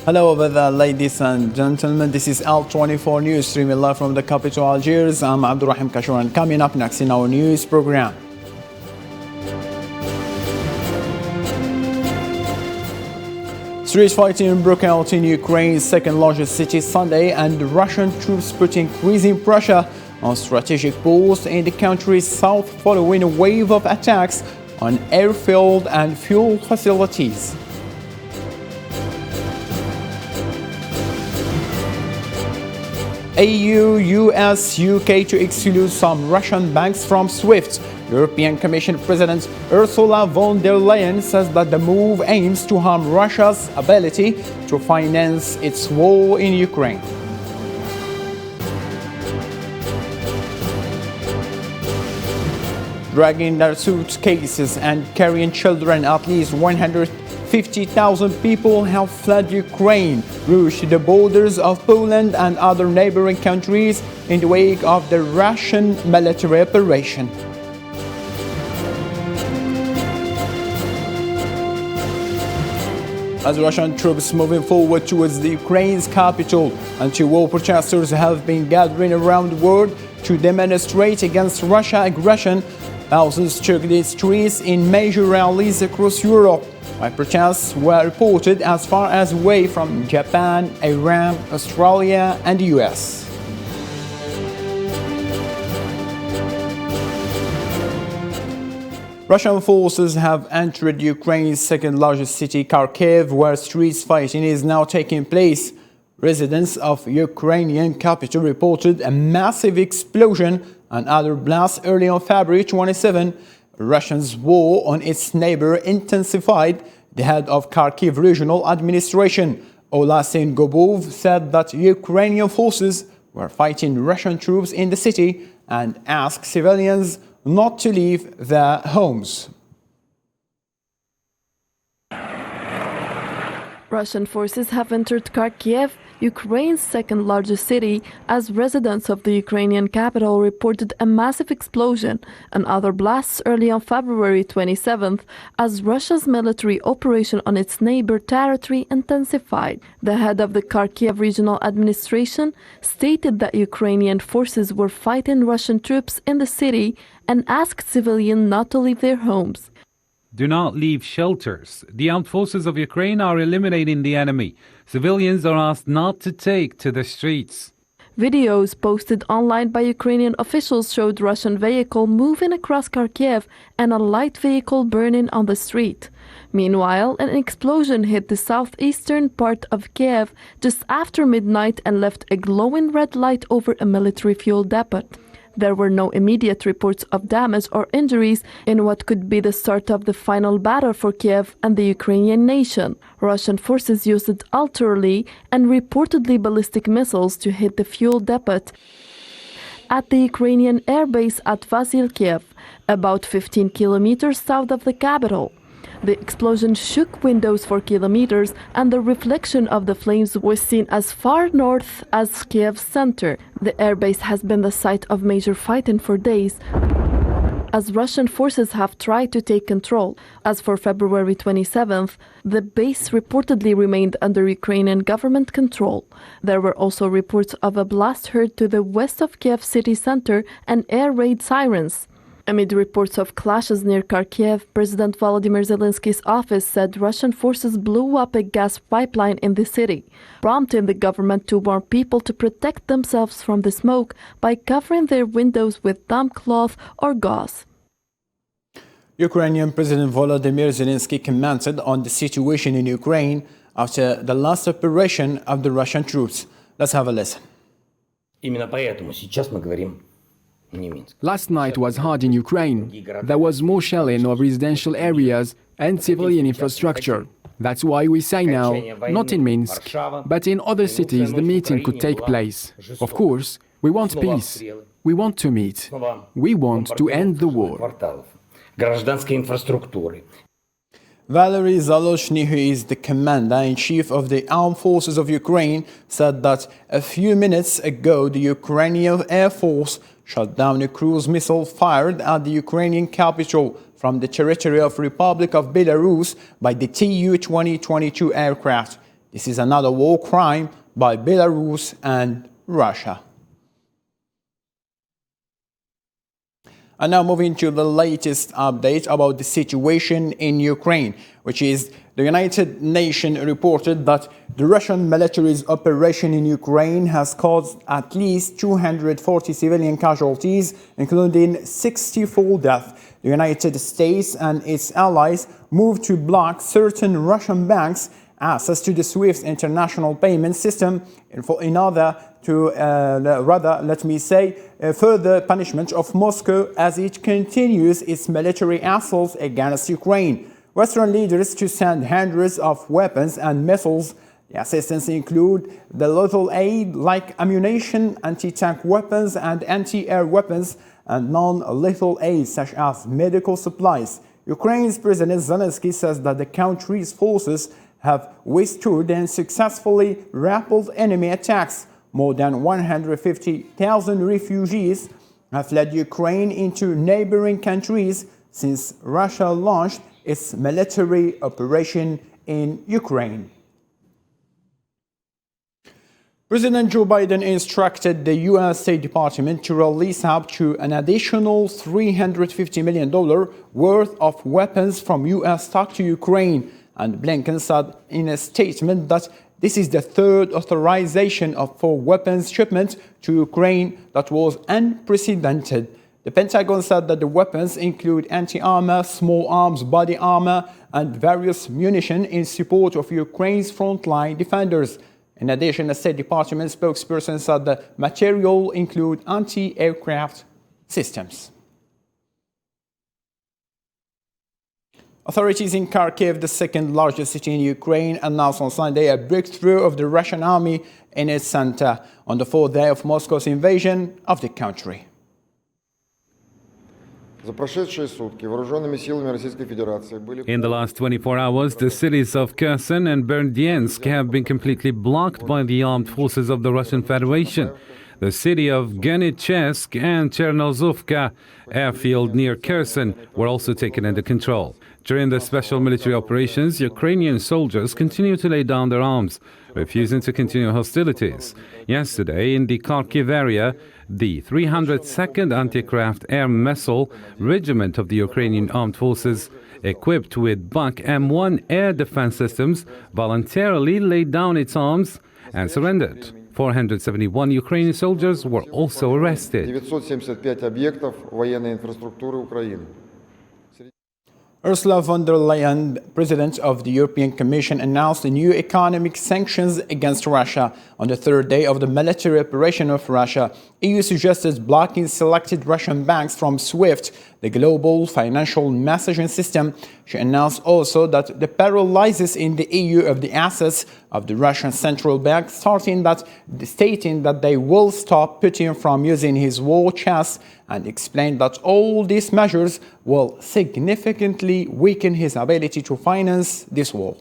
Hello over there, ladies and gentlemen. This is L24 News, streaming live from the capital Algiers. I'm Abdurrahim Kashor, and coming up next in our news program. Street fighting broke out in Ukraine's second largest city Sunday, and Russian troops put increasing pressure on strategic posts in the country's south following a wave of attacks on airfield and fuel facilities. EU, US, UK to exclude some Russian banks from SWIFT. European Commission President Ursula von der Leyen says that the move aims to harm Russia's ability to finance its war in Ukraine. Dragging their suitcases and carrying children, at least 150,000 people have fled Ukraine, reached the borders of Poland and other neighboring countries in the wake of the Russian military operation. As Russian troops moving forward towards the Ukraine's capital, anti-war protesters have been gathering around the world to demonstrate against Russian aggression. Thousands took the streets in major rallies across Europe, while protests were reported as far as away from Japan, Iran, Australia, and the US. Russian forces have entered Ukraine's second largest city, Kharkiv, where street fighting is now taking place. Residents of Ukrainian capital reported a massive explosion and other blasts early on February 27. Russia's war on its neighbor intensified. The head of Kharkiv Regional Administration, Olasin Gobov, said that Ukrainian forces were fighting Russian troops in the city and asked civilians not to leave their homes. Russian forces have entered Kharkiv, Ukraine's second largest city, as residents of the Ukrainian capital reported a massive explosion and other blasts early on February 27th as Russia's military operation on its neighbor territory intensified. The head of the Kharkiv Regional Administration stated that Ukrainian forces were fighting Russian troops in the city and asked civilians not to leave their homes. Do not leave shelters. The armed forces of Ukraine are eliminating the enemy. Civilians are asked not to take to the streets. Videos posted online by Ukrainian officials showed Russian vehicle moving across Kharkiv and a light vehicle burning on the street. Meanwhile, an explosion hit the southeastern part of Kiev just after midnight and left a glowing red light over a military fuel depot. There were no immediate reports of damage or injuries in what could be the start of the final battle for Kiev and the Ukrainian nation. Russian forces used artillery and reportedly ballistic missiles to hit the fuel depot at the Ukrainian airbase at Vasilkiev, about 15 kilometers south of the capital. The explosion shook windows for kilometers, and the reflection of the flames was seen as far north as Kiev's center. The airbase has been the site of major fighting for days, as Russian forces have tried to take control. As for February 27th, the base reportedly remained under Ukrainian government control. There were also reports of a blast heard to the west of Kiev city center and air raid sirens. Amid reports of clashes near Kharkiv, President Volodymyr Zelensky's office said Russian forces blew up a gas pipeline in the city, prompting the government to warn people to protect themselves from the smoke by covering their windows with damp cloth or gauze. Ukrainian President Volodymyr Zelensky commented on the situation in Ukraine after the last operation of the Russian troops. Let's have a listen. Именно поэтому сейчас мы говорим. Last night was hard in Ukraine. There was more shelling of residential areas and civilian infrastructure. That's why we say now, not in Minsk, but in other cities the meeting could take place. Of course, we want peace. We want to meet. We want to end the war. Valery Zalochny, who is the commander-in-chief of the armed forces of Ukraine, said that a few minutes ago the Ukrainian Air Force shot down a cruise missile fired at the Ukrainian capital from the territory of Republic of Belarus by the Tu-2022 aircraft. This is another war crime by Belarus and Russia. And now moving to the latest update about the situation in Ukraine, which is the United Nations reported that the Russian military's operation in Ukraine has caused at least 240 civilian casualties, including 64 deaths. The United States and its allies moved to block certain Russian banks' access to the SWIFT international payment system in order to, further punishment of Moscow as it continues its military assaults against Ukraine. Western leaders to send hundreds of weapons and missiles. The assistance include the lethal aid like ammunition, anti-tank weapons and anti-air weapons, and non-lethal aid such as medical supplies. Ukraine's President Zelensky says that the country's forces have withstood and successfully repelled enemy attacks. More than 150,000 refugees have fled Ukraine into neighboring countries since Russia launched its military operation in Ukraine. President Joe Biden instructed the U.S. State Department to release up to an additional $350 million worth of weapons from U.S. stock to Ukraine. And Blinken said in a statement that this is the third authorization for weapons shipment to Ukraine that was unprecedented. The Pentagon said that the weapons include anti-armor, small arms, body armor, and various munition in support of Ukraine's frontline defenders. In addition, the State Department spokesperson said the material include anti-aircraft systems. Authorities in Kharkiv, the second largest city in Ukraine, announced on Sunday a breakthrough of the Russian army in its center on the fourth day of Moscow's invasion of the country. In the last 24 hours, the cities of Kherson and Berdyansk have been completely blocked by the armed forces of the Russian Federation. The city of Genitchesk and Chernozovka airfield near Kherson were also taken under control. During the special military operations, Ukrainian soldiers continue to lay down their arms, refusing to continue hostilities. Yesterday, in the Kharkiv area, the 302nd Anti-Aircraft Air Missile Regiment of the Ukrainian Armed Forces, equipped with Buk M1 air defense systems, voluntarily laid down its arms and surrendered. 471 Ukrainian soldiers were also arrested. 975 объектов военной инфраструктуры Украины. Ursula von der Leyen, President of the European Commission, announced new economic sanctions against Russia on the third day of the military operation of Russia. EU suggested blocking selected Russian banks from SWIFT, the global financial messaging system. She announced also that the paralysis in the EU of the assets of the Russian central bank, stating that they will stop Putin from using his war chest, and explained that all these measures will significantly weaken his ability to finance this war.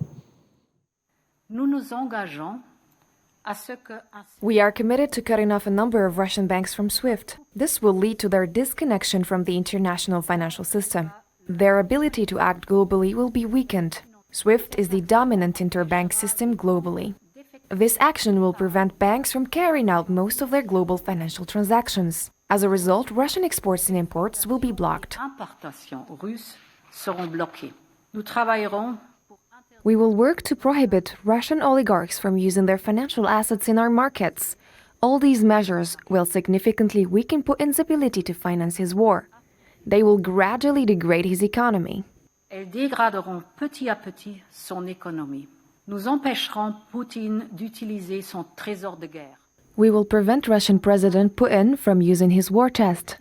We are committed to cutting off a number of Russian banks from SWIFT. This will lead to their disconnection from the international financial system. Their ability to act globally will be weakened. SWIFT is the dominant interbank system globally. This action will prevent banks from carrying out most of their global financial transactions. As a result, Russian exports and imports will be blocked. We will work to prohibit Russian oligarchs from using their financial assets in our markets. All these measures will significantly weaken Putin's ability to finance his war. They will gradually degrade his economy. Elles dégraderont petit à petit son économie. Nous empêcherons Poutine d'utiliser son trésor de guerre. We will prevent Russian President Putin from using his war chest.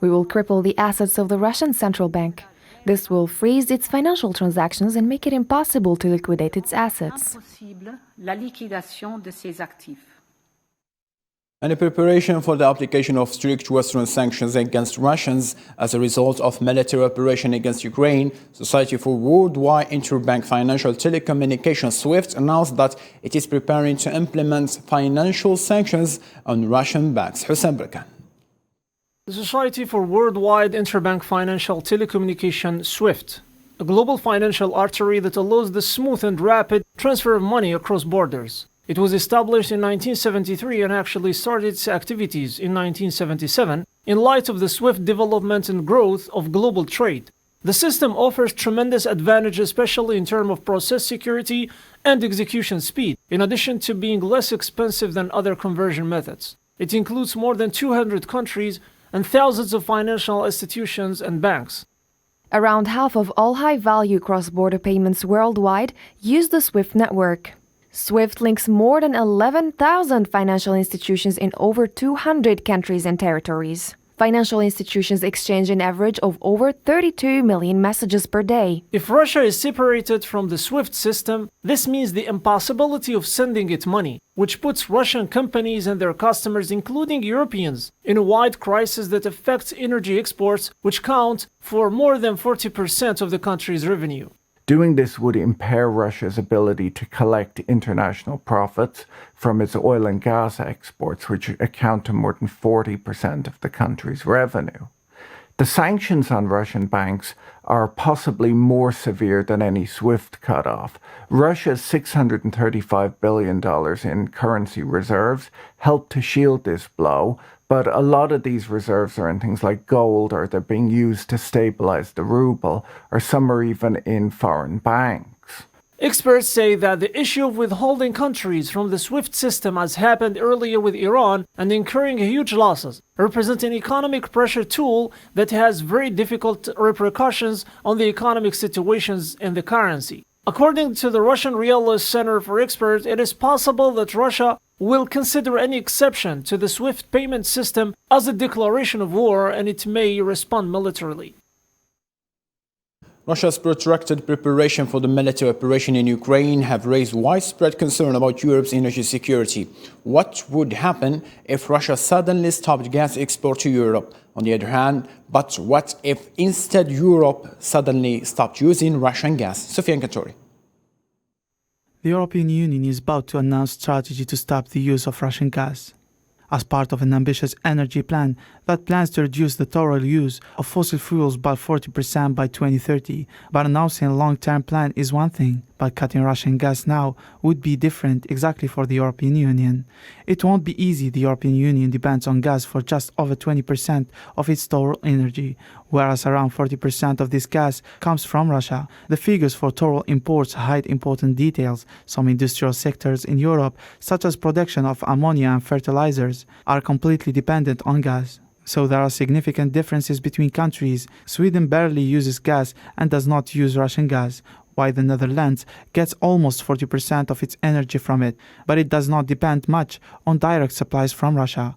We will cripple the assets of the Russian central bank. This will freeze its financial transactions and make it impossible to liquidate its assets. Impossible la liquidation de ses actifs. And in preparation for the application of strict Western sanctions against Russians as a result of military operation against Ukraine, Society for Worldwide Interbank Financial Telecommunications SWIFT announced that it is preparing to implement financial sanctions on Russian banks. Hussein Berkan. The Society for Worldwide Interbank Financial Telecommunication SWIFT, a global financial artery that allows the smooth and rapid transfer of money across borders. It was established in 1973 and actually started its activities in 1977 in light of the swift development and growth of global trade. The system offers tremendous advantages, especially in terms of process security and execution speed, in addition to being less expensive than other conversion methods. It includes more than 200 countries and thousands of financial institutions and banks. Around half of all high-value cross-border payments worldwide use the SWIFT network. SWIFT links more than 11,000 financial institutions in over 200 countries and territories. Financial institutions exchange an average of over 32 million messages per day. If Russia is separated from the SWIFT system, this means the impossibility of sending it money, which puts Russian companies and their customers, including Europeans, in a wide crisis that affects energy exports, which count for more than 40% of the country's revenue. Doing this would impair Russia's ability to collect international profits from its oil and gas exports, which account to more than 40% of the country's revenue. The sanctions on Russian banks are possibly more severe than any SWIFT cutoff. Russia's $635 billion in currency reserves help to shield this blow, but a lot of these reserves are in things like gold, or they're being used to stabilize the ruble, or some are even in foreign banks. Experts say that the issue of withholding countries from the SWIFT system, as happened earlier with Iran, and incurring huge losses, represent an economic pressure tool that has very difficult repercussions on the economic situations in the currency. According to the Russian Realist Center for Experts, it is possible that Russia will consider any exception to the SWIFT payment system as a declaration of war, and it may respond militarily. Russia's protracted preparation for the military operation in Ukraine have raised widespread concern about Europe's energy security. What would happen if Russia suddenly stopped gas export to Europe? On the other hand, but what if instead Europe suddenly stopped using Russian gas? Sofian Katori. The European Union is about to announce strategy to stop the use of Russian gas. As part of an ambitious energy plan that plans to reduce the total use of fossil fuels by 40% by 2030, but announcing a long-term plan is one thing, but cutting Russian gas now would be different exactly for the European Union. It won't be easy. The European Union depends on gas for just over 20% of its total energy, whereas around 40% of this gas comes from Russia. The figures for total imports hide important details. Some industrial sectors in Europe, such as production of ammonia and fertilizers, are completely dependent on gas. So there are significant differences between countries. Sweden barely uses gas and does not use Russian gas, while the Netherlands gets almost 40% of its energy from it, but it does not depend much on direct supplies from Russia.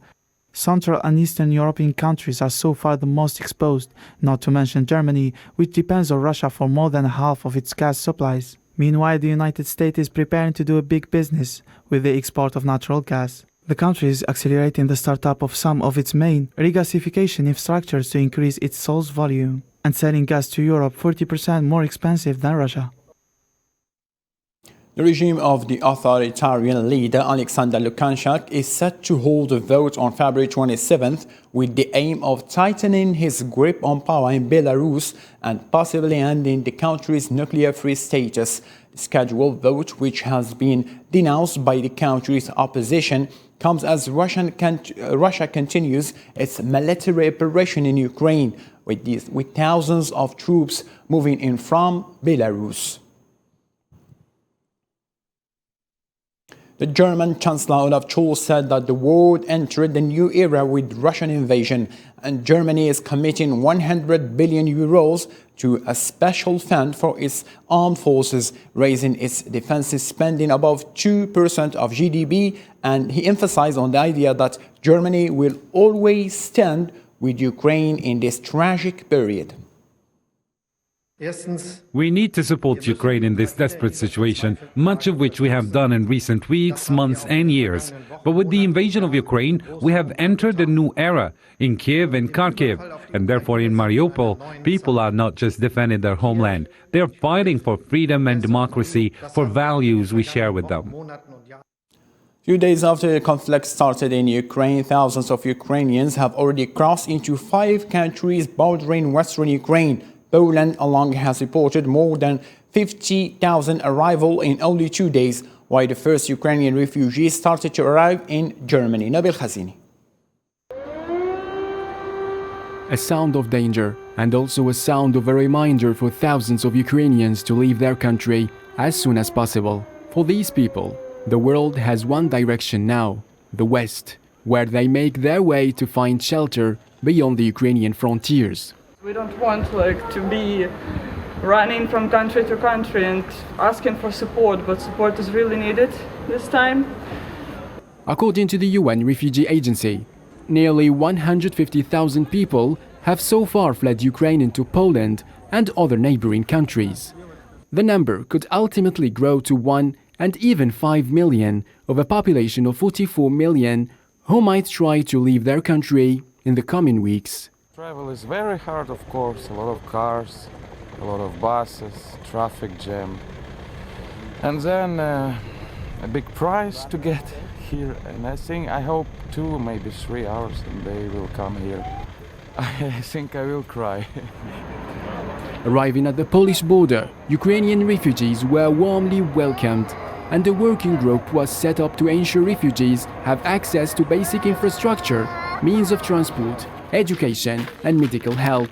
Central and Eastern European countries are so far the most exposed, not to mention Germany, which depends on Russia for more than half of its gas supplies. Meanwhile, the United States is preparing to do a big business with the export of natural gas. The country is accelerating the startup of some of its main regasification infrastructures to increase its source volume and selling gas to Europe 40% more expensive than Russia. The regime of the authoritarian leader Alexander Lukashenko is set to hold a vote on February 27th with the aim of tightening his grip on power in Belarus and possibly ending the country's nuclear-free status. The scheduled vote, which has been denounced by the country's opposition, comes as Russia continues its military operation in Ukraine, with thousands of troops moving in from Belarus. The German Chancellor Olaf Scholz said that the world entered a new era with Russian invasion, and Germany is committing 100 billion euros to a special fund for its armed forces, raising its defensive spending above 2% of GDP, and he emphasized on the idea that Germany will always stand with Ukraine in this tragic period. We need to support Ukraine in this desperate situation, much of which we have done in recent weeks, months and years. But with the invasion of Ukraine, we have entered a new era in Kiev and Kharkiv, and therefore in Mariupol, people are not just defending their homeland. They are fighting for freedom and democracy, for values we share with them. Few days after the conflict started in Ukraine, thousands of Ukrainians have already crossed into 5 countries bordering western Ukraine. Poland alone has reported more than 50,000 arrivals in only 2 days, while the first Ukrainian refugees started to arrive in Germany. Nabil Khazini. A sound of danger, and also a sound of a reminder for thousands of Ukrainians to leave their country as soon as possible. For these people, the world has one direction now, the West, where they make their way to find shelter beyond the Ukrainian frontiers. We don't want to be running from country to country and asking for support, but support is really needed this time. According to the UN Refugee Agency, nearly 150,000 people have so far fled Ukraine into Poland and other neighboring countries. The number could ultimately grow to 1 and even 5 million of a population of 44 million who might try to leave their country in the coming weeks. Travel is very hard, of course, a lot of cars, a lot of buses, traffic jam. And then a big price to get here, and I hope 2, maybe 3 hours, and they will come here. I think I will cry. Arriving at the Polish border, Ukrainian refugees were warmly welcomed, and a working group was set up to ensure refugees have access to basic infrastructure, means of transport, education, and medical help.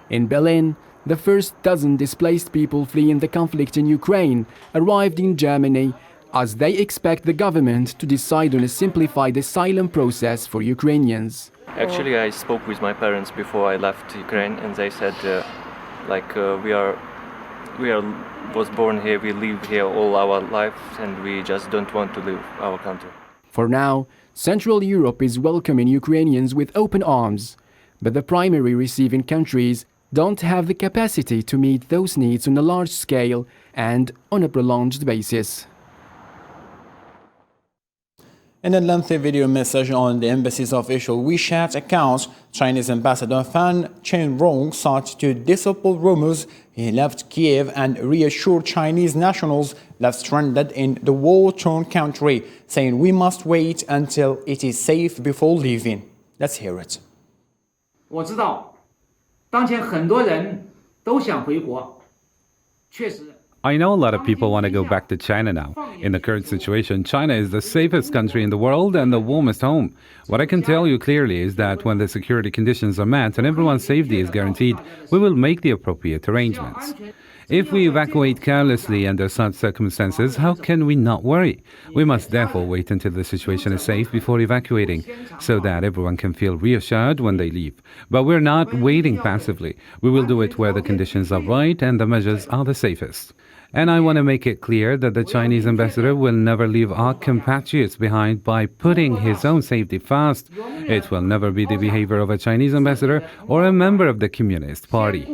In Berlin, the first dozen displaced people fleeing the conflict in Ukraine arrived in Germany, as they expect the government to decide on a simplified asylum process for Ukrainians. Actually, I spoke with my parents before I left Ukraine, and they said, we was born here, we live here all our life, and we just don't want to leave our country. For now, Central Europe is welcoming Ukrainians with open arms, but the primary receiving countries don't have the capacity to meet those needs on a large scale and on a prolonged basis. In a lengthy video message on the embassy's official WeChat account, Chinese Ambassador Fan Chenrong sought to dispel rumors he left Kiev and reassure Chinese nationals left stranded in the war-torn country, saying we must wait until it is safe before leaving. Let's hear it. 我知道，当前很多人都想回国，确实。 I know a lot of people want to go back to China now. In the current situation, China is the safest country in the world and the warmest home. What I can tell you clearly is that when the security conditions are met and everyone's safety is guaranteed, we will make the appropriate arrangements. If we evacuate carelessly under such circumstances, how can we not worry? We must therefore wait until the situation is safe before evacuating, so that everyone can feel reassured when they leave. But we're not waiting passively. We will do it where the conditions are right and the measures are the safest. And I want to make it clear that the Chinese ambassador will never leave our compatriots behind by putting his own safety first. It will never be the behavior of a Chinese ambassador or a member of the Communist Party.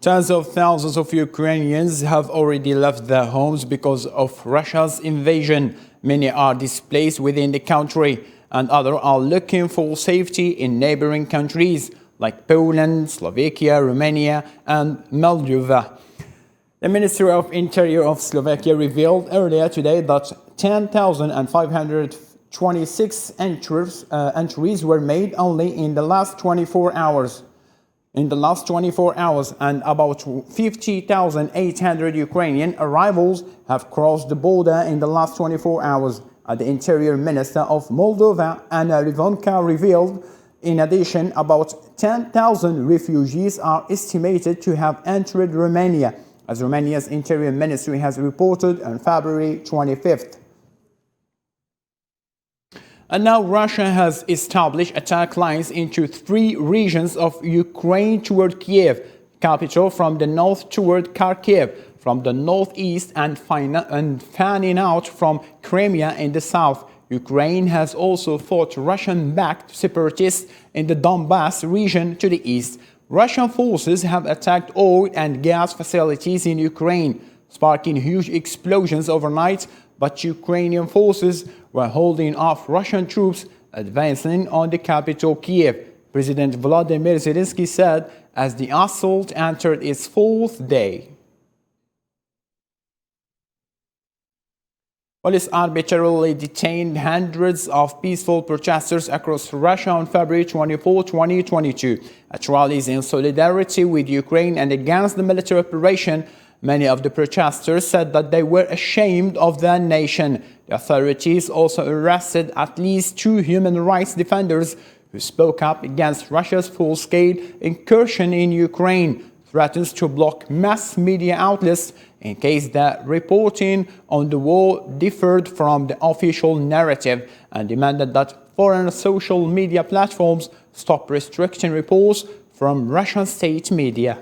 Tens of thousands of Ukrainians have already left their homes because of Russia's invasion. Many are displaced within the country, and others are looking for safety in neighboring countries like Poland, Slovakia, Romania, and Moldova. The Ministry of Interior of Slovakia revealed earlier today that 10,526 entries were made only in the last 24 hours. And about 50,800 Ukrainian arrivals have crossed the border in the last 24 hours. The Interior Minister of Moldova, Anna Livonka, revealed in addition, about 10,000 refugees are estimated to have entered Romania, as Romania's Interior Ministry has reported on February 25th. And now Russia has established attack lines into 3 regions of Ukraine toward Kiev, capital, from the north toward Kharkiv, from the northeast, and fanning out from Crimea in the south. Ukraine has also fought Russian-backed separatists in the Donbass region to the east. Russian forces have attacked oil and gas facilities in Ukraine, sparking huge explosions overnight, but Ukrainian forces were holding off Russian troops advancing on the capital Kiev. President Volodymyr Zelensky said as the assault entered its 4th day. Police arbitrarily detained hundreds of peaceful protesters across Russia on February 24, 2022. At rallies in solidarity with Ukraine and against the military operation, many of the protesters said that they were ashamed of their nation. The authorities also arrested at least 2 human rights defenders who spoke up against Russia's full-scale incursion in Ukraine, threatens to block mass media outlets in case the reporting on the war differed from the official narrative, and demanded that foreign social media platforms stop restricting reports from Russian state media.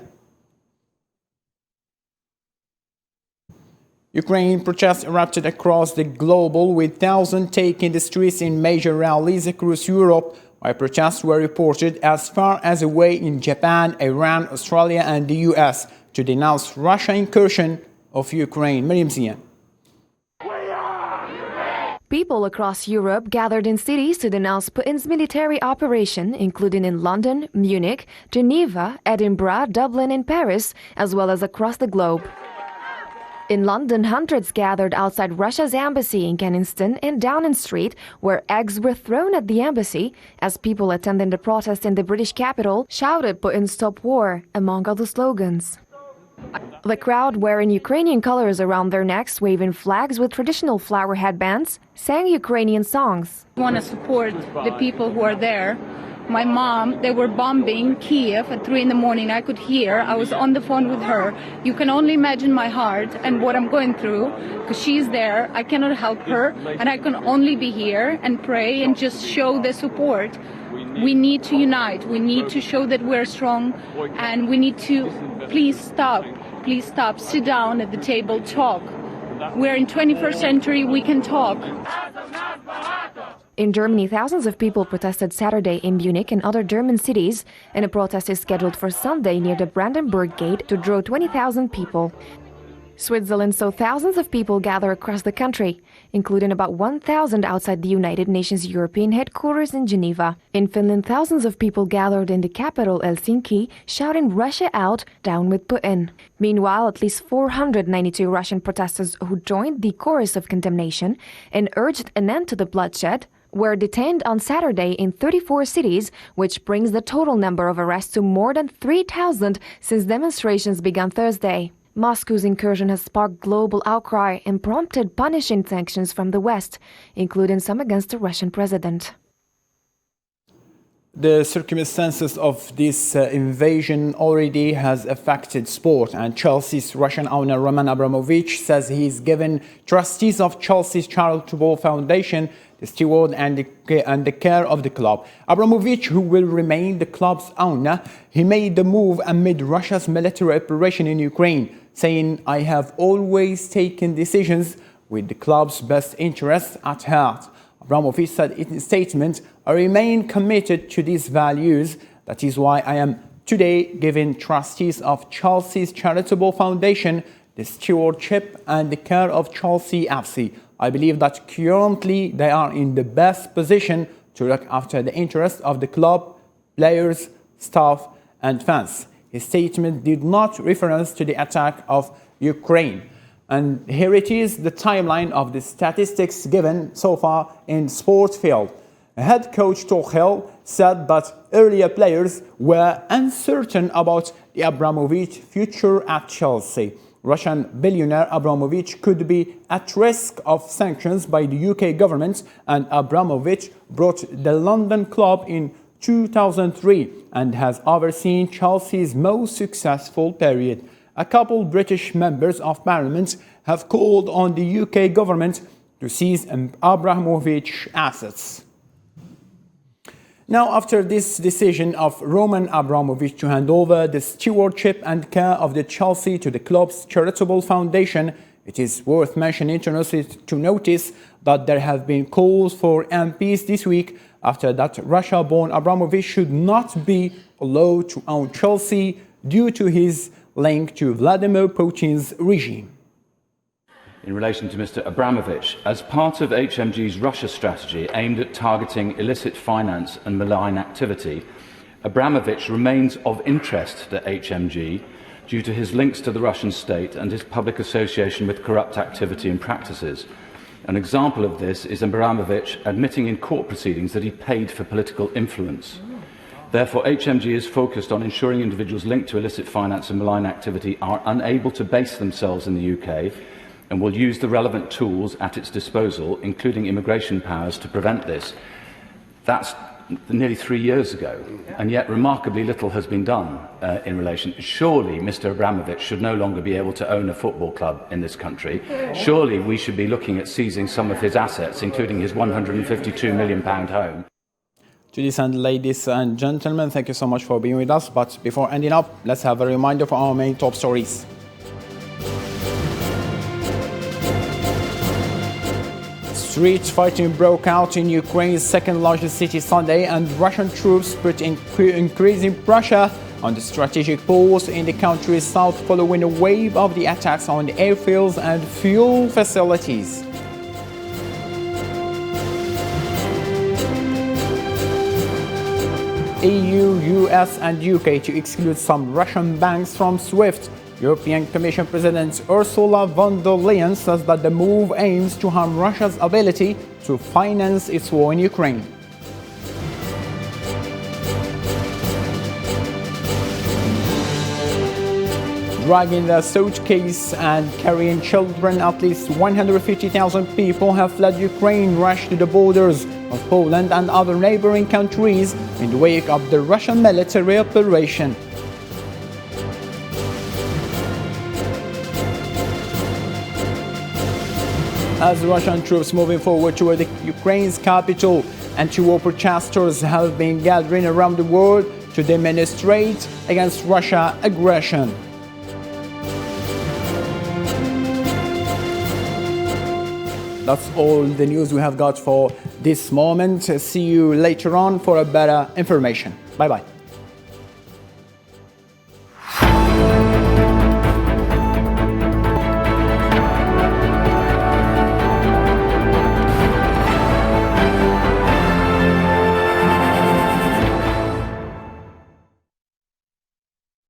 Ukraine protests erupted across the globe, with thousands taking the streets in major rallies across Europe, while protests were reported as far as away in Japan, Iran, Australia and the US to denounce Russian incursion of Ukraine. Miriam Zian. People across Europe gathered in cities to denounce Putin's military operation, including in London, Munich, Geneva, Edinburgh, Dublin and Paris, as well as across the globe. In London, hundreds gathered outside Russia's embassy in Kensington and Downing Street, where eggs were thrown at the embassy as people attending the protest in the British capital shouted Putin stop war, among other slogans. The crowd, wearing Ukrainian colors around their necks, waving flags with traditional flower headbands, sang Ukrainian songs. I want to support the people who are there. My mom, they were bombing Kiev at 3 in the morning. I could hear. I was on the phone with her. You can only imagine my heart and what I'm going through, because she's there. I cannot help her, and I can only be here and pray and just show the support. We need to unite. We need to show that we're strong, and we need to please stop. Please stop. Sit down at the table. Talk. We're in 21st century. We can talk. In Germany, thousands of people protested Saturday in Munich and other German cities, and a protest is scheduled for Sunday near the Brandenburg Gate to draw 20,000 people. Switzerland saw thousands of people gather across the country, including about 1,000 outside the United Nations European headquarters in Geneva. In Finland, thousands of people gathered in the capital Helsinki, shouting Russia out, down with Putin. Meanwhile, at least 492 Russian protesters who joined the chorus of condemnation and urged an end to the bloodshed were detained on Saturday in 34 cities, which brings the total number of arrests to more than 3,000 since demonstrations began Thursday. Moscow's incursion has sparked global outcry and prompted punishing sanctions from the West, including some against the Russian president. The circumstances of this invasion already has affected sport, and Chelsea's Russian owner Roman Abramovich says he's given trustees of Chelsea's charitable foundation the steward and the care of the club. Abramovich, who will remain the club's owner, he made the move amid Russia's military operation in Ukraine, saying, "I have always taken decisions with the club's best interests at heart." Abramovich said in a statement, "I remain committed to these values. That is why I am today giving trustees of Chelsea's charitable foundation the stewardship and the care of Chelsea FC. I believe that currently they are in the best position to look after the interests of the club, players, staff and fans." His statement did not reference to the attack of Ukraine. And here it is, the timeline of the statistics given so far in sport field. Head coach Tuchel said that earlier players were uncertain about the Abramovich future at Chelsea. Russian billionaire Abramovich could be at risk of sanctions by the UK government, and Abramovich brought the London club in 2003 and has overseen Chelsea's most successful period. A couple British members of parliament have called on the UK government to seize Abramovich assets. Now, after this decision of Roman Abramovich to hand over the stewardship and care of the Chelsea to the club's charitable foundation, it is worth mentioning to notice that there have been calls for MPs this week after that Russia-born Abramovich should not be allowed to own Chelsea due to his link to Vladimir Putin's regime. In relation to Mr. Abramovich, as part of HMG's Russia strategy aimed at targeting illicit finance and malign activity, Abramovich remains of interest to HMG due to his links to the Russian state and his public association with corrupt activity and practices. An example of this is Abramovich admitting in court proceedings that he paid for political influence. Therefore, HMG is focused on ensuring individuals linked to illicit finance and malign activity are unable to base themselves in the UK and will use the relevant tools at its disposal, including immigration powers, to prevent this. That's nearly 3 years ago, and yet remarkably little has been done in relation. Surely Mr. Abramovich should no longer be able to own a football club in this country. Surely we should be looking at seizing some of his assets, including his £152 million home. Ladies and gentlemen, thank you so much for being with us. But before ending up, let's have a reminder for our main top stories. Street fighting broke out in Ukraine's second largest city Sunday, and Russian troops put increasing pressure on the strategic posts in the country's south following a wave of the attacks on airfields and fuel facilities. EU, US and UK to exclude some Russian banks from SWIFT. European Commission President Ursula von der Leyen says that the move aims to harm Russia's ability to finance its war in Ukraine. Dragging their suitcase and carrying children, at least 150,000 people have fled Ukraine, rushed to the borders of Poland and other neighboring countries in the wake of the Russian military operation. As Russian troops moving forward toward Ukraine's capital, anti-war protesters have been gathering around the world to demonstrate against Russia's aggression. That's all the news we have got for this moment. See you later on for a better information. Bye-bye.